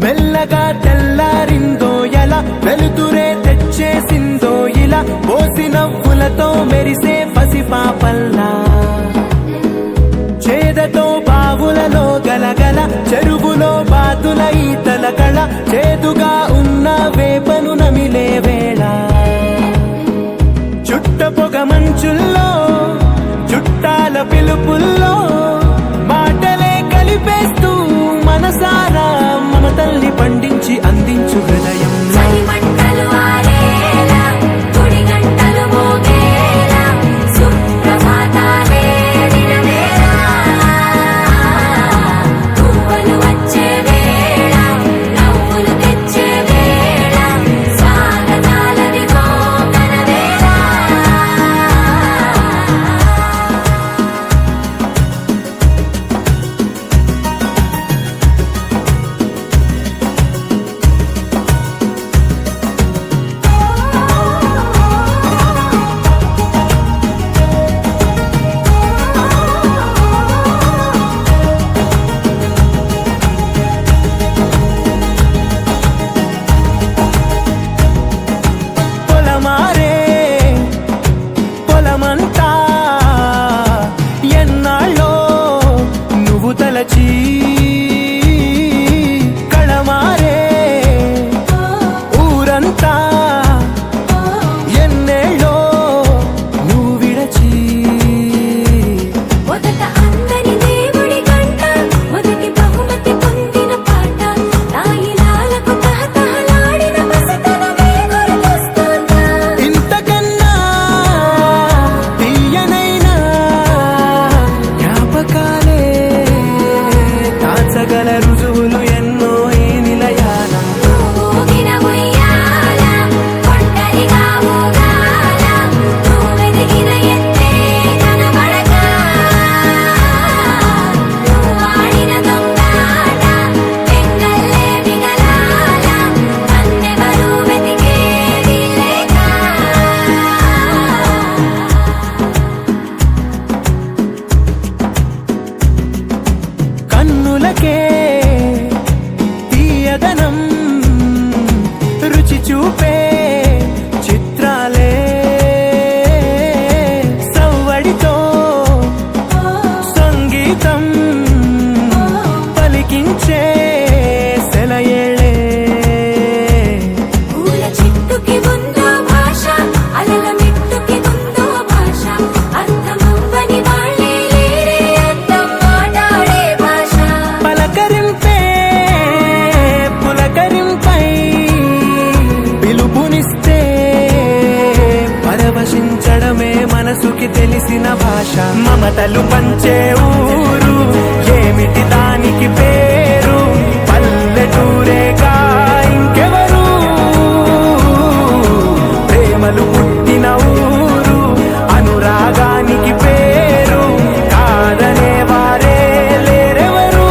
మెల్లగా తెల్లారిందో ఎలా వెలుతురే తెచ్చేసిందో ఇలా పోసి నవ్వులతో మెరిసే పసిపాపల్లా చేదతో బావులలో గలగల చెరువులో బాతుల ఈతల కళ చేదుగా ఉన్న వేపను నమిలే వేళ చుట్ట పొగ మంచుల్లో చుట్టాల పిలుపుల్లో మాటలే కలిపేస్తూ మనసారా మమతల్ని పండించి అందించు హృదయం పొలమంతా ఎన్నాళ్ళో నువ్వు తలచి కళమారే ఊరంతా ఎన్నేళ్ళో నువ్వు విడచి మొదట అందరి దేవుడి గంట మొదటి బహుమతి పొందిన పాట తాయిలాలకు తహతహలాడిన మసతనమే గుర్తొస్తుందా ఇంతకన్నా తీయనైనా జ్ఞాపకాలే దాచగల రుజువులు ఎన్నో ఈ నిలయాల ఊగిన ఉయ్యాల ఒంటరిగా ఊగాల నువ్వెదిగిన ఎత్తే కనబడక నువ్వాడిన దొంగాట పెంగల్లే మిగలాల నన్నెవరూ వెతికేది లేక కన్నులకే తీయదనం రుచి చూపే చిత్రాలే సవ్వడితో సంగీతం పలికించే సెలయేళే పూల చెట్టుకి ఉందో భాష అలల మిట్టుకి ఉందో భాష అర్థమవ్వని వాళ్ళే లేరే అర్థం మాట్లాడే భాష పలకరింపే పులకరింపై పిలుపునిస్తే పరవశించడమే మనసుకి తెలిసిన భాష మమతలు పంచే ఊరు ఏమిటి దానికి పేరు పల్లెటూరేగా ఇంకెవరు ప్రేమలు పుట్టిన ఊరు అనురాగానికి పేరు కాదనే వారే లేరెవరు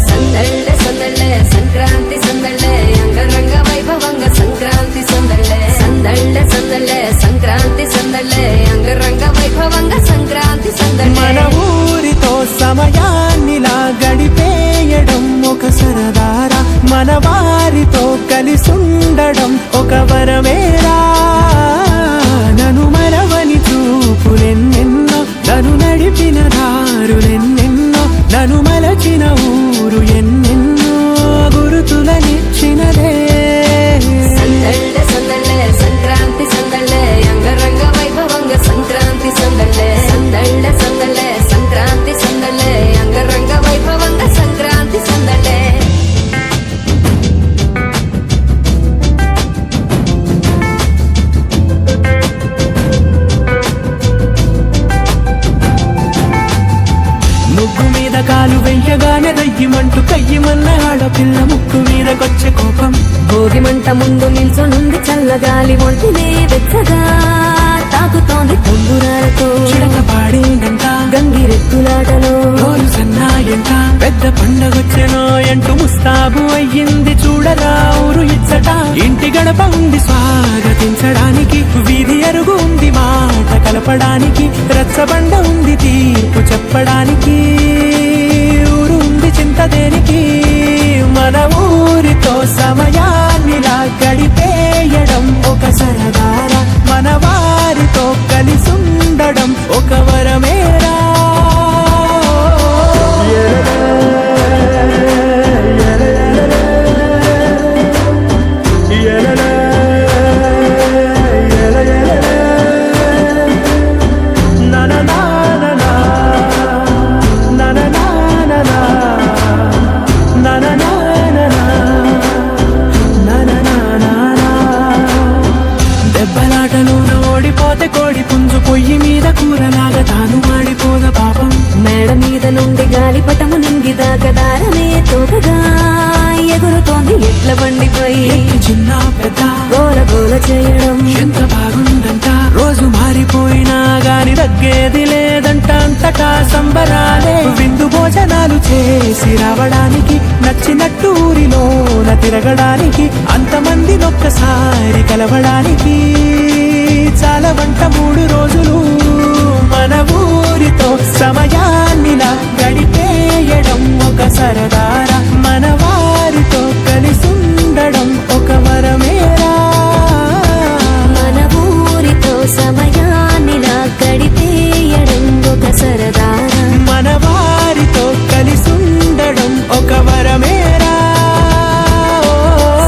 సందళ్ళే సందళ్ళే సంక్రాంతి సందళ్ళే అంగరంగ వైభవంగ సంక్రాంతి సందళ్ళే సందళ్ళే సందళ్ళే సంక్రాంతి సందళ్ళే అంగరంగ వైభవంగ సంక్రాంతి సందళ్ళే మన ఊరితో సమయాన్నిలా గడిపేయడం ఒక సరదారా మన వారితో కలిసుండడం ఒక వరమేరా నన్ను మరవని చూపులెన్నెన్నో నన్ను నడిపిన దారులెన్నెన్నో నన్ను మలచిన ఊరు ఎన్నెన్నో గురుతులనిచ్చినదే సందళ్ళే సందళ్ళే సంక్రాంతి సందళ్ళే అంగరంగ వైభవంగ సంక్రాంతి సందళ్ళే సందళ్ళే సందళ్ళే సంక్రాంతి సందళ్ళే అంగరంగ వైభవంగ మీద కాలు వెయ్యగానే దయ్యమంటూ కయ్యమన్న ఆడపిల్ల ముక్కు మీదకొచ్చే కోపం. భోగి మంట ముందు నిల్చొనుంది చల్లగాలి ఒంటినే వెచ్చగా తాకుతోంది తంబురాలతో. చిడక పాడేందంట గంగిరెద్దులాటలో రోజు సన్నాయంట పెద్ద పండగొచ్చెనో అంటూ ముస్తాబు అయ్యింది చూడరా ఊరు ఇచ్చట. ఇంటి గడప ఉంది స్వాగతించడానికి, వీధి అరుగు ఉంది మాట కలపడానికి, రచ్చబండ ఉంది తీర్పు చెప్పడానికి, ఊరు ఉంది చింత దేనికి. మన ఊరితో సమయాన్నిలా గడిపేయడం ఒక సరదారా, మన వారితో కలిసుండడం ఒక వరమేరా. దెబ్బలాటలోన ఓడిపోతే కోడి పుంజు పొయ్యి మీద కూరలాగా తాను మాడిపోద పాపం. మేడ మీద నుండి గాలిపటము నింగి దాకదారమే తోకగా ఎగురుతోంది ఎట్ల బండిపై. చిన్న పెద్ద గోల గోల చేయడం ఎంత బాగుందంట, రోజు మారిపోయినా గాని తగ్గేది లేదంట. అంతటా సంబరాలే విందు భోజనాలు చేసి రావడానికి, నచ్చినట్టు ఊరిలోన తిరగడానికి, అంతమంది ఒక్కసారి కలవడానికి చాలా వంట 3 రోజులు. మన ఊరితో సమయాన్నిలా గడిపేయడం ఒక సరదారా, మన వారితో కలిసుండడం ఒక వరమేరా. మన ఊరితో సమయాన్నిలా గడిపేయడం ఒక సరదారా, మన వారితో కలిసుండడం ఒక వరమేరా.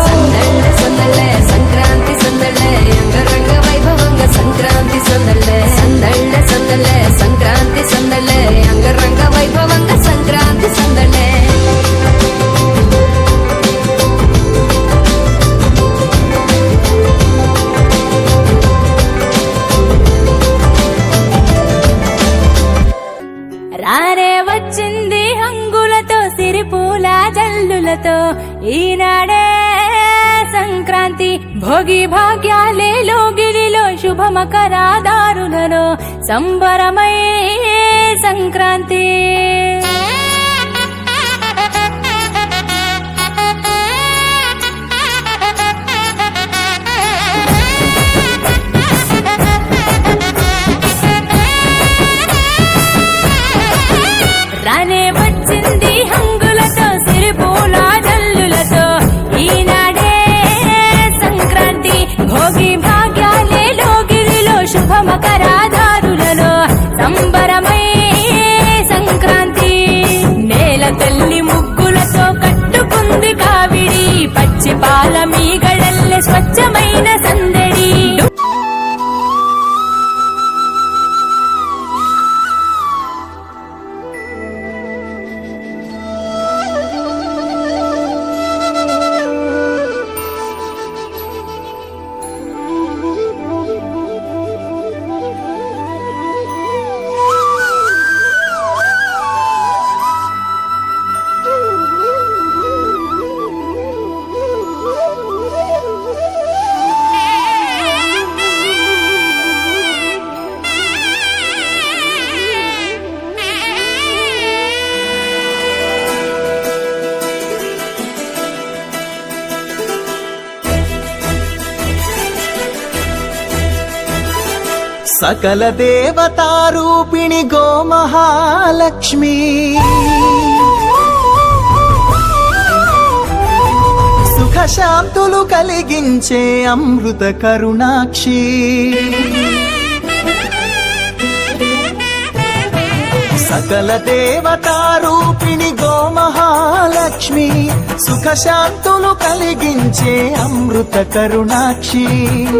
సందళ్ళే సందళ్ళే సంక్రాంతి సందళ్ళే అంగరంగ వైభవంగా సంక్రాంతి సందళ్ళే. సందళ్ళే సందళ్ళే సంక్రాంతి సందళ్ళే అంగరంగ వైభవంగా సంక్రాంతి సందళ్ళే. రారే వచ్చింది హంగులతో సిరిపూల జల్లులతో ఈనాడే సంక్రాంతి. భోగి భాగ్యాలే లోగిలిలో శుభమకరాదారులలో సంబరమై సంక్రాంతి. రానే వచ్చింది హంగులతో సిరిపూల జల్లులతో ఈనాడే సంక్రాంతి. భోగి భాగ్యాలే లోగిలిలో శుభమకరాదారులలో సంబరమై సంక్రాంతి. నేల తల్లి ముగ్గులతో కట్టుకుంది కావిడి, పచ్చి పాల మీగడల్లే స్వచ్ఛమైన సందడి. సకల దేవతారూపిణి గోమహాలక్ష్మి, సుఖశాంతులు కలిగించే అమృత కరుణాక్షి. సకల దేవతారూపిణి గోమహాలక్ష్మి, సుఖశాంతులు కలిగించే అమృత కరుణాక్షి.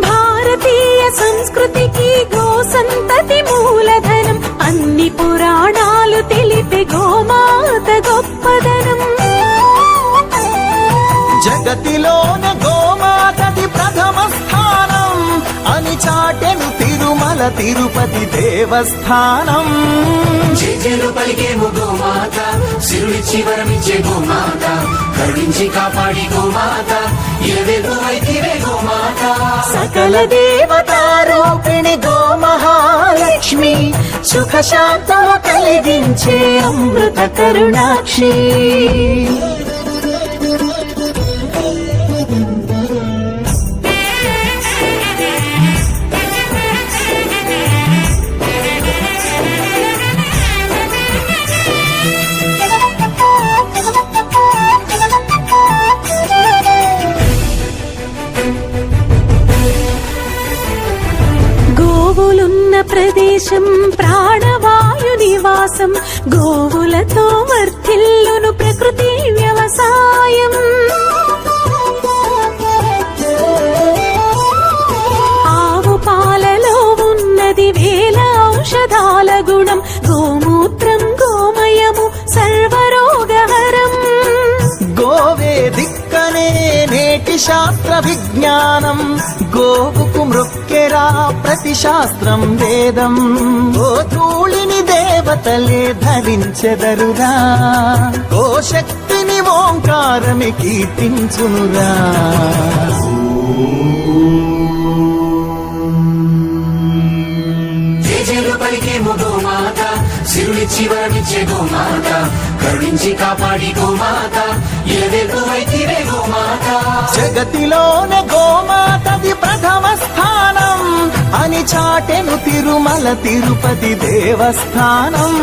భారతీయ సంస్కృతికి గో సంతతి మూలధనం, అన్ని పురాణాలు తెలిపే గోమాత గొప్పదనం. జగతిలోన గోమాతది ప్రథమ స్థానం అని చాటెను తిరుమల తిరుపతి దేవస్థానం. జేజేలు పలికేము గోమాత సిరులిచ్చి వరమిచ్చే గోమాత, కరుణించి కాపాడి గోమాత, ఎలవెల్పు వైతివే గోమాత. సకల దేవతారూపిణి గోమహాలక్ష్మి, సుఖ శాంతము కలిగించే అమృత కరుణాక్షి. గోవులున్న ప్రదేశం ప్రాణవాయు నివాసం, గోవులతో వర్ధిల్లును ప్రకృతి వ్యవసాయం. ఆవు పాలలో ఉన్నది వేల ఔషధాల గుణం, గోమూత్రం గోమయము సర్వరోగహరం. గోవే దిక్కనే నేటి శాస్త్ర విజ్ఞానం, గోవుకు మృక్కెరా ప్రతి శాస్త్రం వేదం. ఓ ధూళిని దేవతలే ధరించెదరురా, ఓ శక్తిని ఓంకారమి కీర్తించునురా. జేజేలు పలికేము గోమాత, సిరులిచ్చి వరమిచ్చే గోమాత, కరుణించి కాపాడి గోమాత, ఎలవెల్పు వైతివే గోమాత. జగతిలోనే గోమాతది ప్రథమ స్థానం అని చాటెను తిరుమల తిరుపతి దేవస్థానం.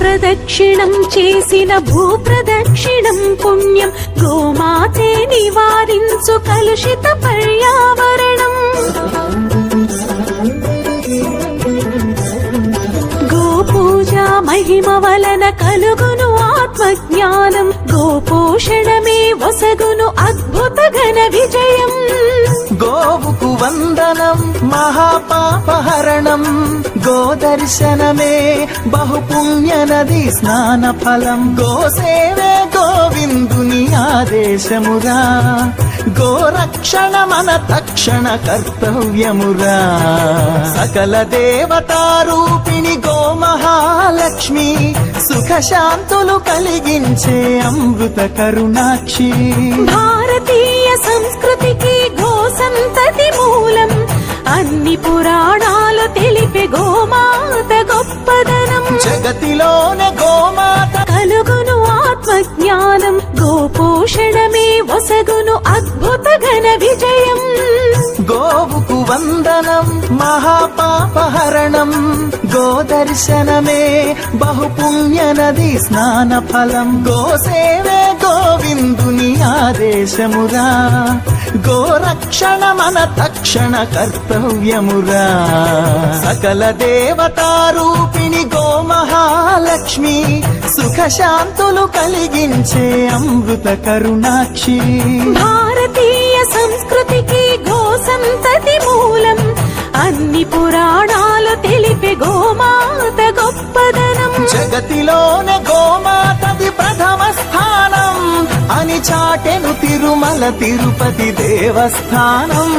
ప్రదక్షిణం చేసిన భూప్రదక్షిణం పుణ్యం, గోమాతే నివారించు కలుషిత పర్యావరణం. గోపూజ మహిమ వలన కలుగును ఆత్మజ్ఞానం, గోపోషణమే వసగును అద్భుత ఘన విజయం. గోవుకు వందనం మహాపాపహరణం, గోదర్శనమే బహుపుణ్య నది స్నాన ఫలం. గోసేవే గోవిందుని ఆదేశమురా, గోరక్షణ మన తక్షణ కర్తవ్యమురా. సకల దేవతారూపిణి గోమహాలక్ష్మి, సుఖ శాంతులు కలిగించే అమృత కరుణాక్షి. భారతీయ సంస్కృతికి గో సంతతి మూలం, అన్ని పురాణాలు తెలిపే గోమాత గొప్పదనం. జగతిలోనే గోమాత కలుగును ఆత్మజ్ఞానం, గోపోషణమే వసగును అద్భుత ఘన విజయం. గోవుకు వందనం మహాపాపహరణం, గోదర్శనమే బహుపుణ్య నది స్నాన ఫలం. గోసేవే గోవిందుని ఆదేశమురా, గోరక్షణ మన తక్షణ కర్తవ్యమురా. సకల దేవతారూపిణి గోమహాలక్ష్మి, సుఖ శాంతులు కలిగించే అమృత కరుణాక్షి. భారతీయ సంస్కృతికి గో సంతతి మూలం, అన్ని పురాణాలు తెలిపే గోమాత గొప్పదనం. జగతిలోనే గోమాతది ప్రథమ స్థానం అని చాటెను తిరుమల తిరుపతి దేవస్థానం.